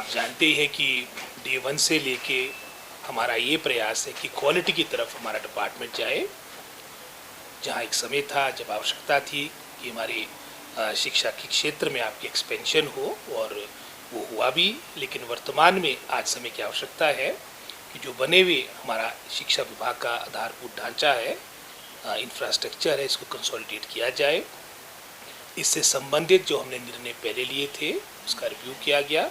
आप जानते हैं कि डे वन से लेके हमारा ये प्रयास है कि क्वालिटी की तरफ हमारा डिपार्टमेंट जाए। जहाँ एक समय था जब आवश्यकता थी कि हमारे शिक्षा के क्षेत्र में आपकी एक्सपेंशन हो, और वो हुआ भी, लेकिन वर्तमान में आज समय की आवश्यकता है कि जो बने हुए हमारा शिक्षा विभाग का आधारभूत ढांचा है, इंफ्रास्ट्रक्चर है, इसको कंसोलिडेट किया जाए। इससे संबंधित जो हमने निर्णय पहले लिए थे उसका रिव्यू किया गया,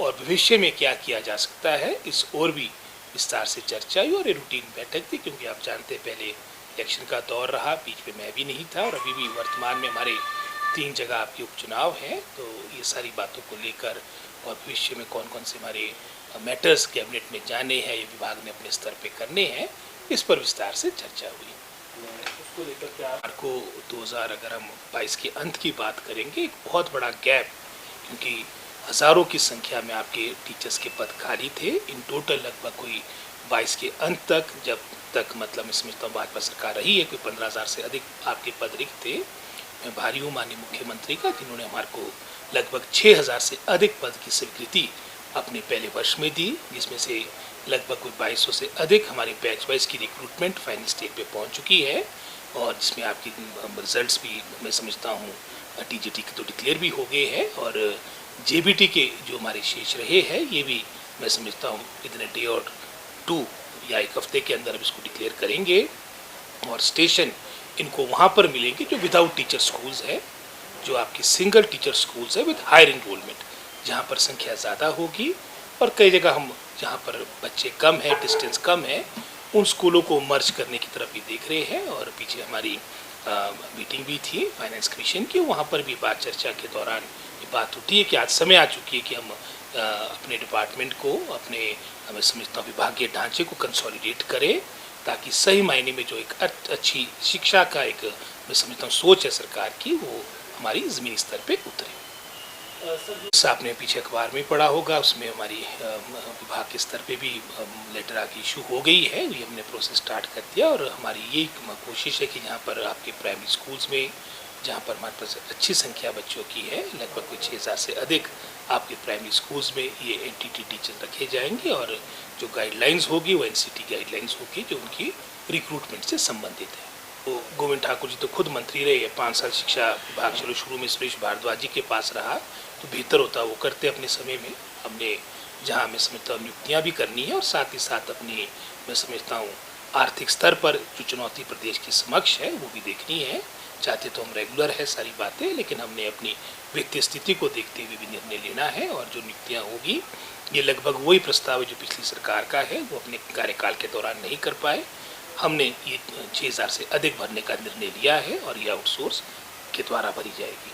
और भविष्य में क्या किया जा सकता है इस और भी विस्तार से चर्चा हुई। और ये रूटीन बैठक थी, क्योंकि आप जानते हैं पहले इलेक्शन का दौर रहा, बीच में मैं भी नहीं था, और अभी भी वर्तमान में हमारे 3 जगह आपके उपचुनाव हैं। तो ये सारी बातों को लेकर और भविष्य में कौन कौन से हमारे मैटर्स कैबिनेट में जाने हैं, ये विभाग ने अपने स्तर पे करने हैं, इस पर विस्तार से चर्चा हुई। उसको लेकर क्या को 2000 अगर हम 22 के अंत की बात करेंगे, एक बहुत बड़ा गैप, क्योंकि हज़ारों की संख्या में आपके टीचर्स के पद खाली थे। इन टोटल लगभग कोई 22 के अंत तक, जब तक मतलब इसमें तो भाजपा सरकार रही है, कोई 15,000 से अधिक आपके पद रिक्त थे। मैं भारी हूँ माननीय मुख्यमंत्री का, जिन्होंने हमारे को लगभग 6,000 से अधिक पद की स्वीकृति अपने पहले वर्ष में दी, जिसमें से लगभग कोई 2200 से अधिक हमारी बैच वाइज की रिक्रूटमेंट फाइनल स्टेज पे पहुंच चुकी है, और जिसमें आपकी रिजल्ट्स भी मैं समझता हूँ टीजीटी के तो डिक्लेयर भी हो गए हैं, और जेबीटी के जो हमारे शेष रहे हैं ये भी मैं समझता हूँ इतने डे और 2 या 1 हफ्ते के अंदर इसको डिक्लेयर करेंगे। और स्टेशन इनको वहाँ पर मिलेंगे जो विदाउट टीचर स्कूल्स है, जो आपकी सिंगल टीचर स्कूल्स है विद हायर इनरोलमेंट, जहाँ पर संख्या ज़्यादा होगी। और कई जगह हम जहाँ पर बच्चे कम है, डिस्टेंस कम है, उन स्कूलों को मर्ज करने की तरफ भी देख रहे हैं। और पीछे हमारी मीटिंग भी थी फाइनेंस कमीशन की, वहाँ पर भी बात चर्चा के दौरान ये बात उठी है कि आज समय आ चुकी है कि हम अपने डिपार्टमेंट को, अपने मैं समझता हूँ विभागीय ढांचे को कंसोलिडेट करें, ताकि सही मायने में जो एक अच्छी शिक्षा का एक मैं समझता हूँ सोच है सरकार की, वो हमारी ज़मीनी स्तर पे उतरे। आपने पीछे अखबार में पढ़ा होगा, उसमें हमारी विभाग के स्तर पे भी लेटर आके इशू हो गई है, ये हमने प्रोसेस स्टार्ट कर दिया। और हमारी ये कोशिश है कि जहाँ पर आपके प्राइमरी स्कूल्स में, जहाँ पर हमारे पास अच्छी संख्या बच्चों की है, लगभग कोई 6,000 से अधिक आपके प्राइमरी स्कूल्स में ये एनटीटी टीचर रखे जाएंगे, और जो गाइडलाइंस होगी वो एनसीटी गाइडलाइंस होगी जो उनकी रिक्रूटमेंट से संबंधित है। तो गोविंद ठाकुर जी तो खुद मंत्री रहे, 5 साल शिक्षा विभाग चलो शुरू में सुरेश भारद्वाज जी के पास रहा, तो बेहतर होता वो करते अपने समय में। हमने जहाँ मैं समझता हूँ नियुक्तियाँ भी करनी है, और साथ ही साथ अपनी मैं समझता हूँ आर्थिक स्तर पर जो चुनौती प्रदेश की समक्ष है वो भी देखनी है। चाहते तो हम रेगुलर है सारी बातें, लेकिन हमने अपनी वित्तीय स्थिति को देखते हुए भी निर्णय लेना है। और जो नियुक्तियाँ होगी ये लगभग वही प्रस्ताव है जो पिछली सरकार का है, वो अपने कार्यकाल के दौरान नहीं कर पाए। हमने ये 6,000 से अधिक भरने का निर्णय लिया है, और ये आउटसोर्स के द्वारा भरी जाएगी।